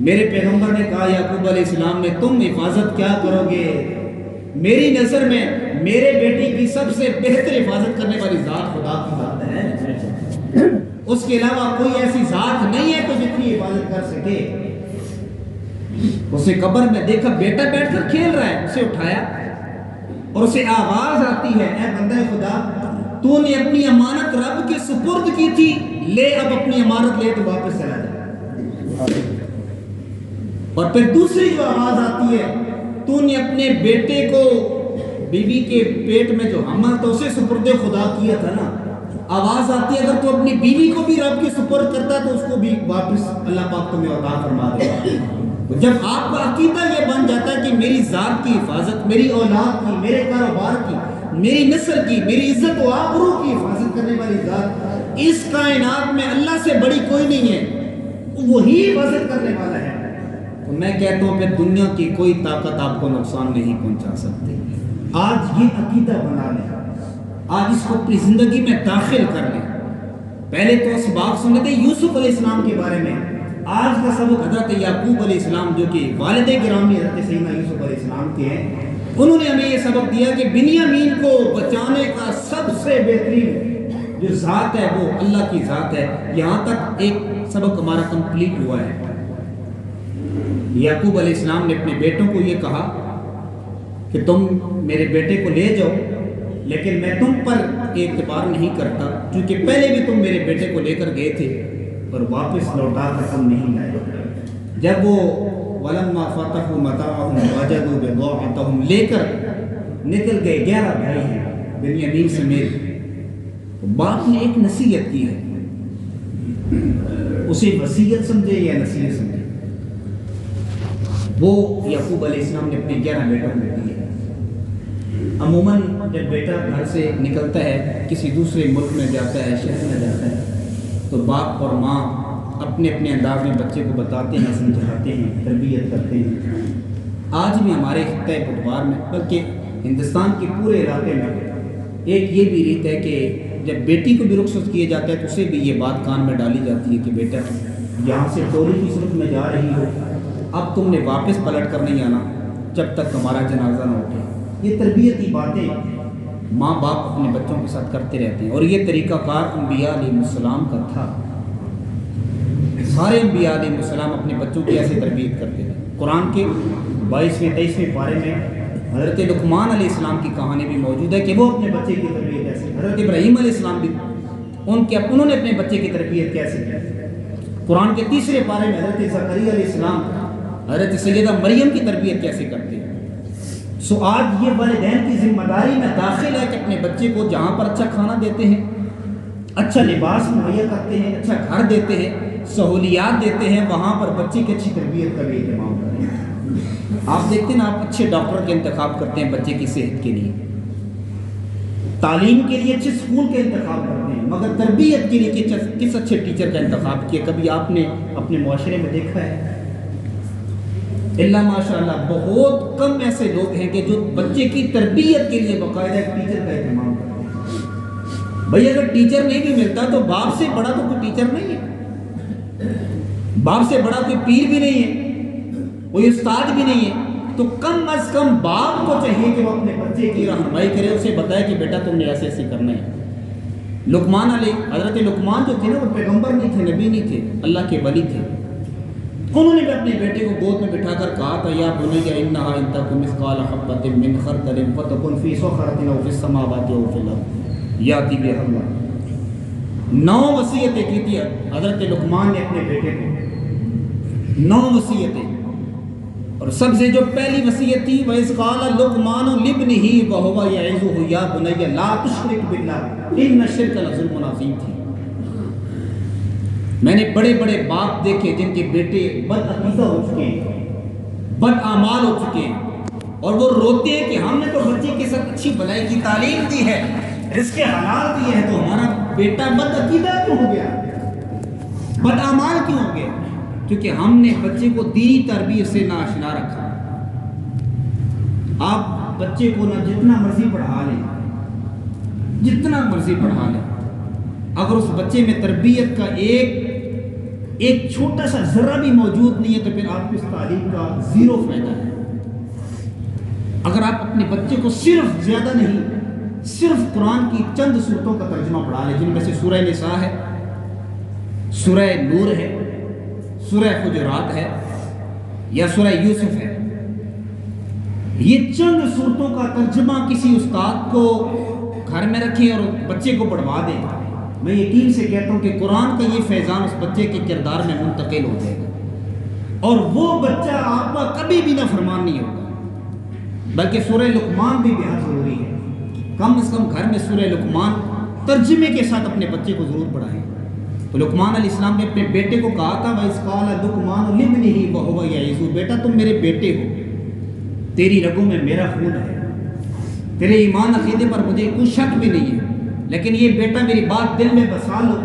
میرے پیغمبر نے کہا یعقوب علیہ السلام نے تم حفاظت کیا کرو گے؟ میری نظر میں میرے بیٹی کی سب سے بہتر حفاظت کرنے والی ذات خدا کی ذات ہے، اس کے علاوہ کوئی ایسی ذات نہیں ہے کہ جتنی حفاظت کر سکے۔ اسے قبر میں دیکھا بیٹا بیٹھ کر کھیل رہا ہے، اسے اٹھایا اور اسے آواز آتی ہے اے بندہ خدا تو نے اپنی امانت رب کے سپرد کی تھی، لے اب اپنی امانت لے تو واپس چلا جائے۔ اور پھر دوسری جو آواز آتی ہے، تو نے اپنے بیٹے کو بیوی کے پیٹ میں جو حمل تھا اسے سپرد خدا کیا تھا نا، آواز آتی ہے اگر تو اپنی بیوی کو بھی رب کے سپرد کرتا ہے تو اس کو بھی واپس اللہ پاک تمہیں عطا فرما دے گا۔ جب آپ کا عقیدہ یہ بن جاتا ہے کہ میری ذات کی حفاظت، میری اولاد کی، میرے کاروبار کی، میری نسل کی، میری عزت و آبرو کی حفاظت کرنے والی ذات اس کائنات میں اللہ سے بڑی کوئی نہیں ہے، وہی حفاظت کرنے والا ہے، تو میں کہتا ہوں پھر دنیا کی کوئی طاقت آپ کو نقصان نہیں پہنچا سکتی۔ آج یہ عقیدہ بنا لیں، آج اس کو اپنی زندگی میں داخل کر لیں۔ پہلے تو اسباق سنے تھے یوسف علیہ السلام کے بارے میں، آج کا سبق حضرت یعقوب علیہ السلام جو کہ والد گرامی حضرت سیدنا یوسف علیہ السلام کے ہیں، انہوں نے ہمیں یہ سبق دیا کہ بنیامین کو بچانے کا سب سے بہترین جو ذات ہے وہ اللہ کی ذات ہے۔ یہاں تک ایک سبق ہمارا کمپلیٹ ہوا ہے۔ یعقوب علیہ السلام نے اپنے بیٹوں کو یہ کہا کہ تم میرے بیٹے کو لے جاؤ، لیکن میں تم پر اعتبار نہیں کرتا کیونکہ پہلے بھی تم میرے بیٹے کو لے کر گئے تھے اور واپس لوٹا کر تم نہیں لائے۔ جب وہ وَلَمَّا فَتَحُوا مَتَاعَهُمْ وَجَدُوا بِضَاعَتَهُمْ لے کر نکل گئے، 11 بھائی ہیں بنیامین سمیت، باپ نے ایک نصیحت کی ہے، اسے وصیت سمجھے یا نصیحت سمجھے، وہ یعقوب علیہ السلام نے اپنے 11 بیٹوں کو دی ہے۔ عموماً جب بیٹا گھر سے نکلتا ہے کسی دوسرے ملک میں جاتا ہے، شہر میں جاتا ہے، تو باپ اور ماں اپنے اپنے انداز میں بچے کو بتاتے ہیں، سمجھاتے ہیں، تربیت کرتے ہیں۔ آج بھی ہمارے خطہ پٹوار میں بلکہ ہندوستان کے پورے علاقے میں ایک یہ بھی ریت ہے کہ جب بیٹی کو بھی رخصت کیا جاتا ہے تو اسے بھی یہ بات کان میں ڈالی جاتی ہے کہ بیٹا یہاں سے ٹولی کی صورت میں جا رہی ہو، اب تم نے واپس پلٹ کر نہیں آنا جب تک ہمارا جنازہ نہ اٹھے۔ یہ تربیتی باتیں ماں باپ اپنے بچوں کے ساتھ کرتے رہتے ہیں، اور یہ طریقہ کار انبیاء علیہ السلام کا تھا۔ سارے انبیاء علیہ السلام اپنے بچوں کی ایسے تربیت کرتے تھے۔ قرآن کے 22ویں 23ویں پارے میں حضرت لقمان علیہ السلام کی کہانی بھی موجود ہے کہ وہ اپنے بچے کی تربیت کیسے، حضرت ابراہیم علیہ السلام بھی انہوں نے اپنے بچے کی تربیت کیسے کی۔ قرآن کے 3 پارے میں حضرت زکریا علیہ السلام حضرت سیدہ مریم کی تربیت کیسے کرتے ہیں۔ سو آج یہ والدین کی ذمہ داری میں داخل ہے کہ اپنے بچے کو جہاں پر اچھا کھانا دیتے ہیں، اچھا لباس مہیا کرتے ہیں، اچھا گھر دیتے ہیں، سہولیات دیتے ہیں، وہاں پر بچے کی اچھی تربیت کا بھی اہتمام کرتے ہیں۔ آپ دیکھتے ہیں نا، آپ اچھے ڈاکٹر کا انتخاب کرتے ہیں بچے کی صحت کے لیے، تعلیم کے لیے اچھے اسکول کا انتخاب کرتے ہیں، مگر تربیت کے لیے کس اچھے ٹیچر کا انتخاب کیا کبھی آپ نے اپنے معاشرے میں دیکھا ہے؟ اللہ ماشاء اللہ بہت کم ایسے لوگ ہیں کہ جو بچے کی تربیت کے لیے باقاعدہ ایک ٹیچر کا اہتمام کرتے ہیں۔ بھئی اگر ٹیچر نہیں بھی ملتا تو باپ سے بڑا تو کوئی ٹیچر نہیں ہے، باپ سے بڑا کوئی پیر بھی نہیں ہے، کوئی استاد بھی نہیں ہے، تو کم از کم باپ کو چاہیے کہ وہ اپنے بچے کی رہنمائی کرے، اسے بتائے کہ بیٹا تم نے ایسے ایسے کرنا ہے۔ لقمان علیہ حضرت لقمان جو تھے نا، وہ پیغمبر نہیں تھے، نبی نہیں تھے، اللہ کے ولی تھے۔ انہوں نے بھی اپنے بیٹے کو گود میں بٹھا کر کہا تھا، یا بنی انہا ان تک مثقال حبۃ من خردل فتکن فی صخرۃ او فی السماوات او فی الارض یاتی بہا اللہ۔ 9 وصیتیں کی تھی حضرت لقمان نے اپنے بیٹے کو، 9 وصیتیں، اور سب سے جو پہلی وصیت تھی وَإِذْ قَالَ لُقْمَانُ لِابْنِهِ وَهُوَ يَعِظُهُ يَا بُنَيَّ لَا تُشْرِكْ بِاللَّهِ إِنَّ الشِّرْكَ لَظُلْمٌ عَظِيمٌ تھی۔ میں نے بڑے بڑے باپ دیکھے جن کے بیٹے بد عقیدہ ہو چکے ہیں، بد اعمال ہو چکے ہیں، اور وہ روتے ہیں کہ ہم نے تو بچے کے ساتھ اچھی بھلائی کی تعلیم دی ہے، رزق حلال دی ہے، تو ہمارا بیٹا بد عقیدہ کیوں ہو گیا، بد اعمال کیوں ہو گیا؟ کیونکہ ہم نے بچے کو دینی تربیت سے ناآشنا رکھا۔ آپ بچے کو نہ جتنا مرضی پڑھا لیں، جتنا مرضی پڑھا لیں، اگر اس بچے میں تربیت کا ایک چھوٹا سا ذرہ بھی موجود نہیں ہے تو پھر آپ کو اس تعلیم کا 0 فائدہ ہے۔ اگر آپ اپنے بچے کو صرف زیادہ نہیں، صرف قرآن کی چند صورتوں کا ترجمہ پڑھا لیں، جن میں سے سورہ نساء ہے، سورہ نور ہے، سورہ حجرات ہے، یا سورہ یوسف ہے، یہ چند صورتوں کا ترجمہ کسی استاد کو گھر میں رکھیں اور بچے کو پڑھوا دیں، میں یقین سے کہتا ہوں کہ قرآن کا یہ فیضان اس بچے کے کردار میں منتقل ہو جائے گا اور وہ بچہ آپ کا کبھی بھی نافرمان نہیں ہوگا۔ بلکہ سورہ لقمان بھی بہت ضروری ہے، کم از کم گھر میں سورہ لقمان ترجمے کے ساتھ اپنے بچے کو ضرور پڑھائیں۔ تو لقمان علیہ السلام نے اپنے بیٹے کو کہا تھا وَإِذْ قَالَ لُقْمَانُ لِابْنِهِ وَهُوَ يَعِظُهُ، بیٹا تم میرے بیٹے ہو، تیری رگوں میں میرا خون ہے، تیرے ایمان عقیدے پر مجھے کوئی شک بھی نہیں ہے، لیکن یہ بیٹا میری بات دل میں بسا لو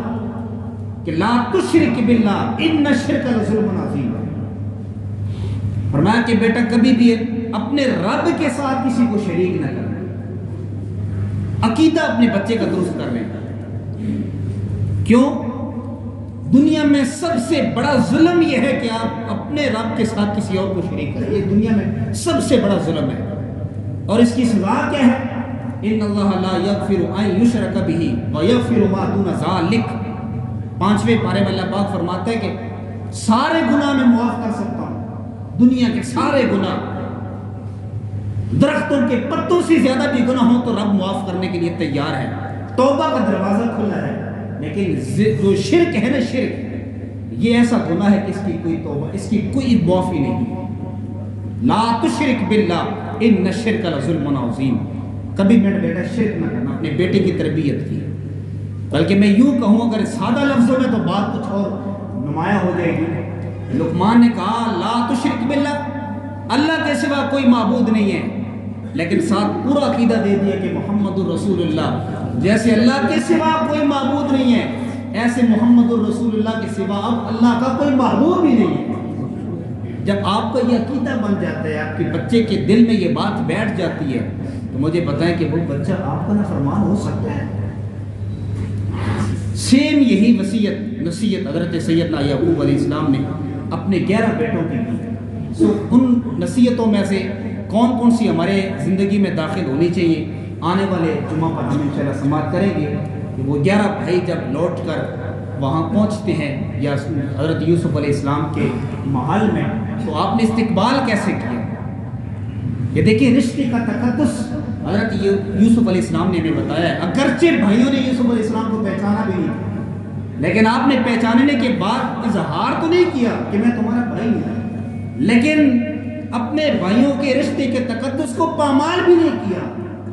کہ لا تشرک باللہ ان الشرک لظلم عظیم۔ فرمایا کہ بیٹا کبھی بھی اپنے رب کے ساتھ کسی کو شریک نہ کرنا۔ عقیدہ اپنے بچے کا درست کر رہے ہیں، کیوں؟ دنیا میں سب سے بڑا ظلم یہ ہے کہ آپ اپنے رب کے ساتھ کسی اور کو شریک کریں، یہ دنیا میں سب سے بڑا ظلم ہے، اور اس کی سزا کیا ہے؟ ان اللہ لا یغفر ان یشرک بہ ویغفر ما دون ذلک، 5ویں پارے میں اللہ پاک فرماتا ہے کہ سارے گناہ میں معاف کر سکتا ہوں، دنیا کے سارے گناہ، درختوں کے پتوں سے زیادہ بھی گناہ ہوں تو رب معاف کرنے کے لیے تیار ہے، توبہ کا دروازہ کھلا ہے۔ لیکن جو شرک ہے نا، شرک یہ ایسا گناہ ہے کہ اس کی کوئی توبہ، اس کی کوئی معافی نہیں۔ لا تشرک باللہ ان الشرک لظلم عظیم، کبھی میرا بیٹا شرک نہ کرنا، اپنے بیٹے کی تربیت کی۔ بلکہ میں یوں کہوں اگر سادہ لفظوں میں تو بات کچھ اور نمایاں ہو جائے گی۔ لقمان نے کہا لا تشرک باللہ، اللہ کے سوا کوئی معبود نہیں ہے، لیکن ساتھ پورا عقیدہ دے دیا کہ محمد الرسول اللہ، جیسے اللہ کے سوا کوئی معبود نہیں ہے ایسے محمد الرسول اللہ کے سوا اب اللہ کا کوئی محبوب ہی نہیں ہے۔ جب آپ کا یہ عقیدہ بن جاتا ہے، آپ کے بچے کے دل میں یہ بات بیٹھ جاتی ہے، تو مجھے بتائیں کہ وہ بچہ آپ کا نافرمان ہو سکتا ہے؟ سیم یہی نصیحت حضرت سیدنا یعقوب علیہ السلام نے اپنے 11 بیٹوں کی کی۔ ان نصیحتوں میں سے کون کون سی ہمارے زندگی میں داخل ہونی چاہیے، آنے والے جمعہ پر ہم انشاءاللہ سماعت کریں گے کہ وہ 11 بھائی جب لوٹ کر وہاں پہنچتے ہیں یا حضرت یوسف علیہ السلام کے محل میں، تو آپ نے استقبال کیسے کیا؟ یہ دیکھیں رشتے کا تقدس حضرت یوسف علیہ السلام نے ہمیں بتایا ہے۔ اگرچہ بھائیوں نے یوسف علیہ السلام کو پہچانا بھی نہیں، لیکن آپ نے پہچاننے کے بعد اظہار تو نہیں کیا کہ میں تمہارا بھائی ہوں، لیکن اپنے بھائیوں کے رشتے کے تقدس کو پامال بھی نہیں کیا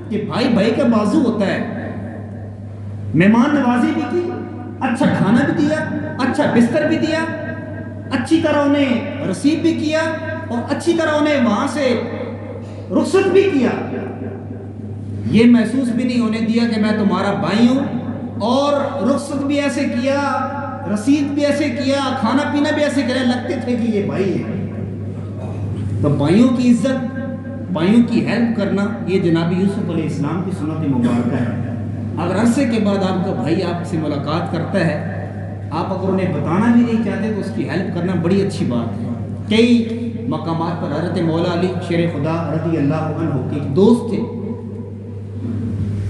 کہ بھائی بھائی کا بازو ہوتا ہے۔ مہمان نوازی بھی کی، اچھا کھانا بھی دیا، اچھا بستر بھی دیا، اچھی طرح انہیں رسیو بھی کیا، اور اچھی طرح انہیں وہاں سے رخصت بھی کیا۔ یہ محسوس بھی نہیں ہونے دیا کہ میں تمہارا بھائی ہوں، اور رخصت بھی ایسے کیا، رسید بھی ایسے کیا، کھانا پینا بھی ایسے کرے، لگتے تھے کہ یہ بھائی ہے۔ تو بھائیوں کی عزت، بھائیوں کی ہیلپ کرنا، یہ جناب یوسف علیہ السلام کی سنت مبارکہ ہے۔ اگر عرصے کے بعد آپ کا بھائی آپ سے ملاقات کرتا ہے، آپ اگر انہیں بتانا بھی نہیں چاہتے تو اس کی ہیلپ کرنا بڑی اچھی بات ہے۔ کئی مقامات پر حضرت مولا علی شیر خدا رضی اللہ عنہ کے دوست تھے،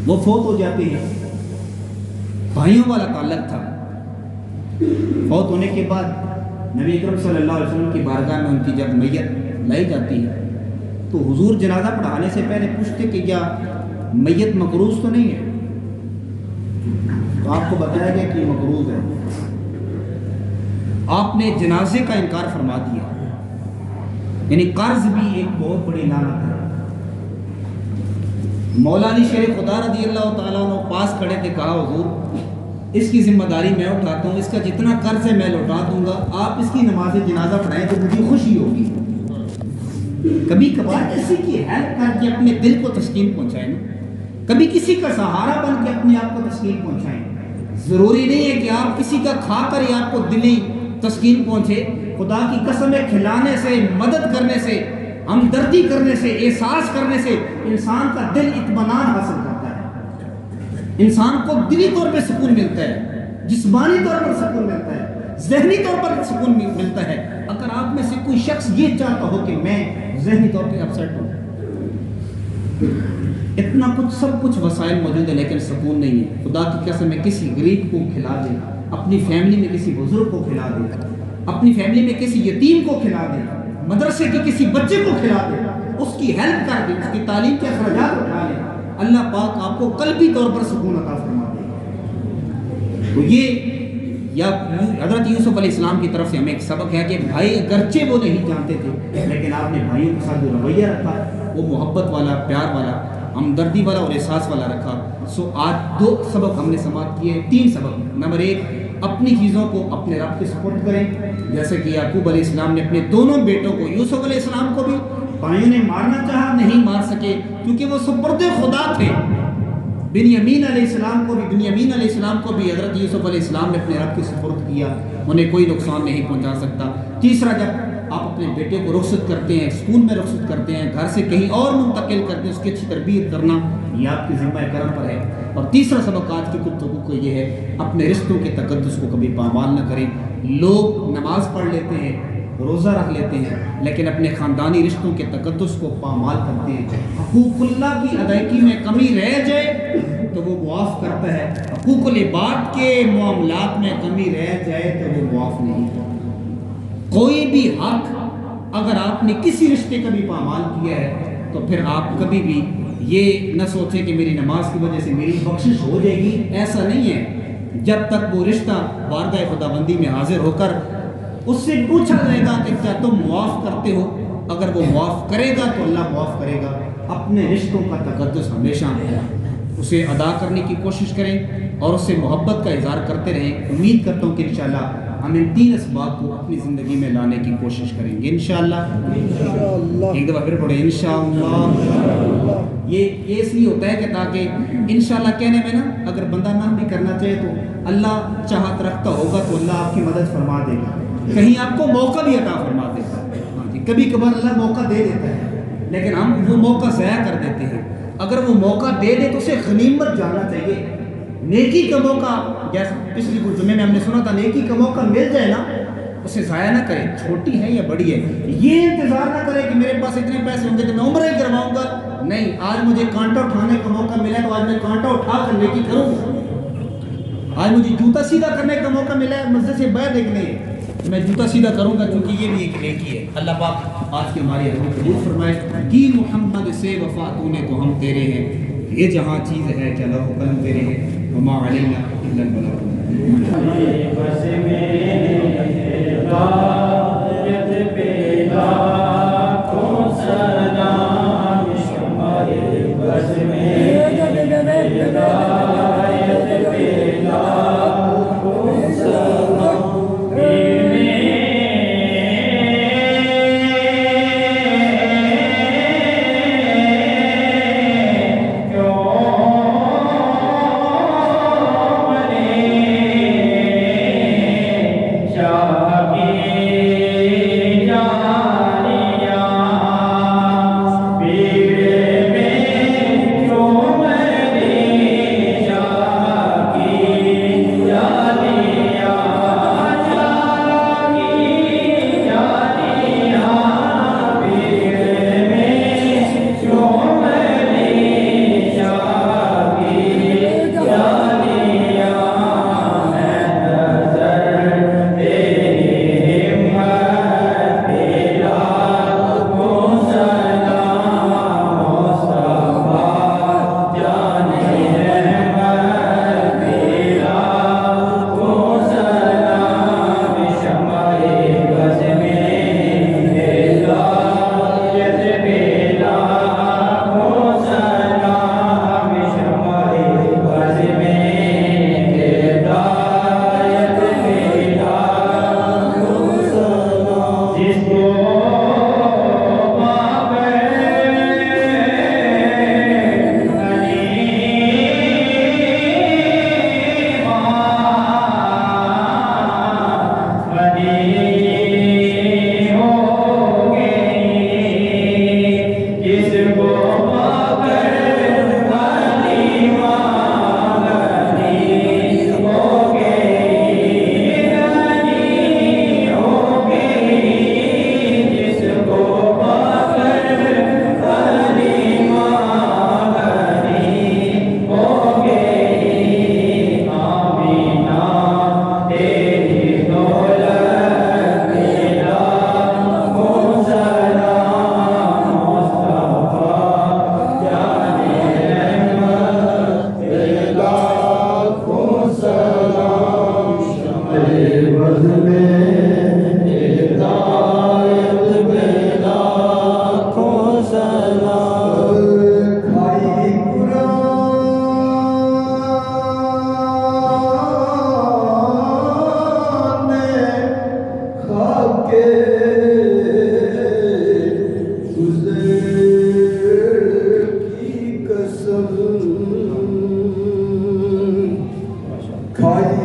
وہ فوت ہو جاتے ہیں، بھائیوں والا تعلق تھا۔ فوت ہونے کے بعد نبی اکرم صلی اللہ علیہ وسلم کی بارگاہ میں ان کی جب میت لائی جاتی ہے تو حضور جنازہ پڑھانے سے پہلے پوچھتے کہ کیا میت مقروض تو نہیں ہے؟ تو آپ کو بتایا گیا کہ مقروض ہے۔ آپ نے جنازے کا انکار فرما دیا، یعنی قرض بھی ایک بہت بڑی لعنت ہے۔ مولا علی شیر خدا رضی اللہ تعالیٰ عنہ پاس کھڑے تھے، کہا حضور اس کی ذمہ داری میں اٹھاتا ہوں، اس کا جتنا قرض ہے میں لوٹا دوں گا، آپ اس کی نماز جنازہ پڑھائیں تو مجھے خوشی ہوگی۔ کبھی کبھار کسی کی ہیلپ کر کے اپنے دل کو تسکین پہنچائیں، کبھی کسی کا سہارا بن کے اپنے آپ کو تسکین پہنچائیں۔ ضروری نہیں ہے کہ آپ کسی کا کھا کر ہی آپ کو دلی تسکین پہنچے۔ خدا کی قسم ہے، کھلانے سے، مدد کرنے سے، ہمدردی کرنے سے، احساس کرنے سے انسان کا دل اطمینان حاصل کرتا ہے، انسان کو دلی طور پہ سکون ملتا ہے، جسمانی طور پر سکون ملتا ہے، ذہنی طور پر سکون ملتا ہے۔ اگر آپ میں سے کوئی شخص یہ چاہتا ہو کہ میں ذہنی طور پہ اپسیٹ ہوں، اتنا کچھ سب کچھ وسائل موجود ہے لیکن سکون نہیں ہے، خدا کی قسم میں کسی غریب کو کھلا دے، اپنی فیملی میں کسی بزرگ کو کھلا دے، اپنی فیملی میں کسی یتیم کو کھلا دے، مدرسے کے کسی بچے کو کھلا دے، اس کی ہیلپ کر دے، اس کی تعلیم کے اخراجات اٹھا لے۔ اللہ پاک آپ کو قلبی طور پر سکون عطا فرما دے گا۔ تو یہ یا حضرت یوسف علیہ السلام کی طرف سے ہمیں ایک سبق ہے کہ بھائی اگرچہ وہ نہیں جانتے تھے لیکن آپ نے بھائیوں کے ساتھ جو رویہ رکھا وہ محبت والا، پیار والا، ہمدردی والا اور احساس والا رکھا۔ سو آج 2 سبق ہم نے سماعت کیے، 3 سبق۔ نمبر 1، اپنی چیزوں کو اپنے رب کے سپرد کریں، جیسے کہ یعقوب علیہ السلام نے اپنے دونوں بیٹوں کو، یوسف علیہ السلام کو بھی بھائیوں نے مارنا چاہا، نہیں مار سکے کیونکہ وہ سپرد خدا تھے۔ بنیامین علیہ السلام کو بھی حضرت یوسف علیہ السلام نے اپنے رب کے سپرد کیا، انہیں کوئی نقصان نہیں پہنچا سکتا۔ تیسرا، جب آپ اپنے بیٹے کو رخصت کرتے ہیں، اسکول میں رخصت کرتے ہیں، گھر سے کہیں اور منتقل کرتے ہیں، اس کی اچھی تربیت کرنا یہ آپ کی ذمہ کرم پر ہے۔ اور تیسرا سبق آج کی گفتگو کو یہ ہے، اپنے رشتوں کے تقدس کو کبھی پامال نہ کریں۔ لوگ نماز پڑھ لیتے ہیں، روزہ رکھ لیتے ہیں، لیکن اپنے خاندانی رشتوں کے تقدس کو پامال کرتے ہیں۔ حقوق اللہ کی ادائیگی میں کمی رہ جائے تو وہ معاف کرتا ہے، حقوق العباد کے معاملات میں کمی رہ جائے تو وہ معاف نہیں کرتا۔ کوئی بھی حق اگر آپ نے کسی رشتے کا بھی پامال کیا ہے تو پھر آپ کبھی بھی یہ نہ سوچیں کہ میری نماز کی وجہ سے میری بخشش ہو جائے گی، ایسا نہیں ہے۔ جب تک وہ رشتہ بارگاہ خداوندی میں حاضر ہو کر اس سے پوچھا جائے گا کہ کیا تم معاف کرتے ہو، اگر وہ معاف کرے گا تو اللہ معاف کرے گا۔ اپنے رشتوں کا تقدس ہمیشہ اسے ادا کرنے کی کوشش کریں اور اس سے محبت کا اظہار کرتے رہیں۔ امید کرتا ہوں کہ انشاءاللہ ہم ان 3 اسباب کو اپنی زندگی میں لانے کی کوشش کریں گے انشاءاللہ۔ ایک دفعہ پھر پڑھیں انشاءاللہ۔ یہ اس لیے ہوتا ہے کہ تاکہ انشاءاللہ کہنے میں نا، اگر بندہ نہ بھی کرنا چاہے تو اللہ چاہت رکھتا ہوگا تو اللہ آپ کی مدد فرما دے گا، کہیں آپ کو موقع بھی عطا فرما دے گا۔ ہاں جی، کبھی کبھار اللہ موقع دے دیتا ہے لیکن ہم وہ موقع ضائع کر دیتے ہیں۔ اگر وہ موقع دے دے تو اسے غنیمت جاننا چاہیے۔ نیکی کا موقع، جیسا پچھلی کچھ جمعے میں ہم نے سنا تھا، نیکی کا موقع مل جائے نا اسے ضائع نہ کرے، چھوٹی ہے یا بڑی ہے۔ یہ انتظار نہ کرے کہ میرے پاس اتنے پیسے ہوں گے تو میں عمرہ ہی کرواؤں گا، نہیں، آج مجھے کانٹا اٹھانے کا موقع ملا ہے تو آج میں کانٹا اٹھا کر نیکی کروں گا۔ آج مجھے جوتا سیدھا کرنے کا موقع ملا ہے، مسجد سے باہر نکلے میں جوتا سیدھا کروں گا، کیونکہ یہ بھی ایک نیکی ہے۔ اللہ پاک آج کے ہماری حضرت قبول فرمائے۔ کی محمد سے وفا تو نے تو ہم تیرے ہیں، یہ جہاں چیز ہے کہ لوح قلم تیرے ہیں، وما علینا الا البلاغ۔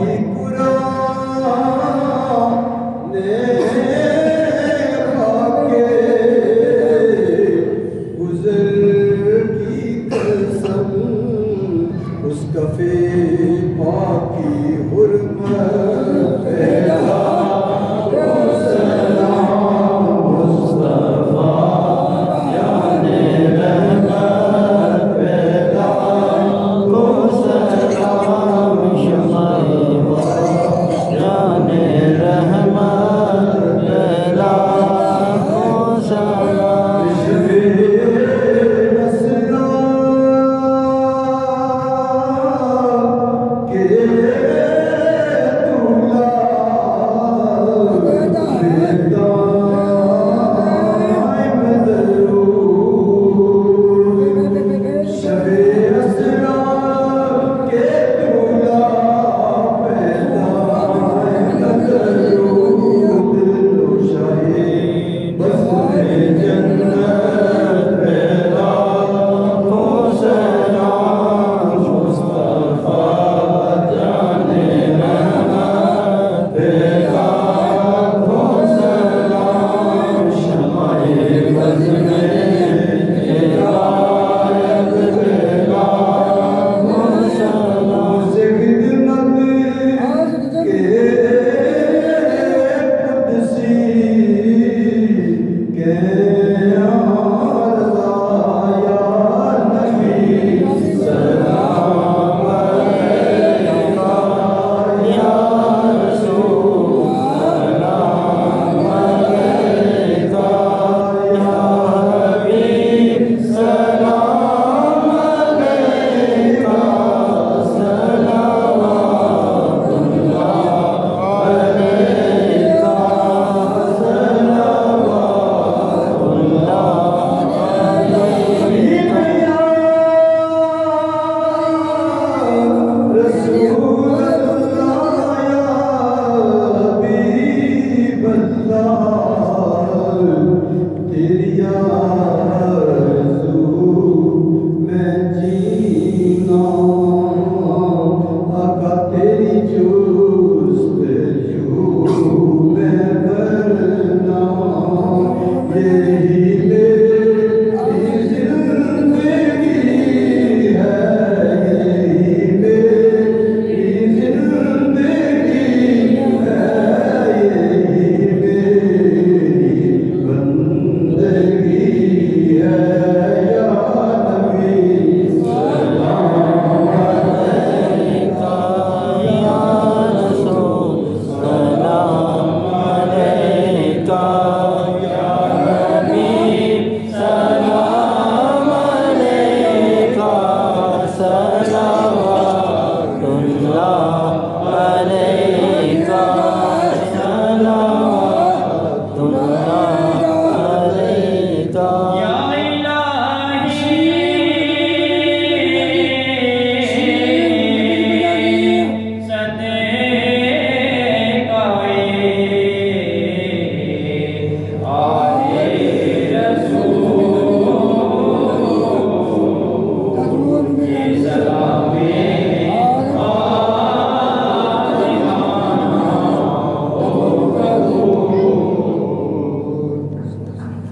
ایک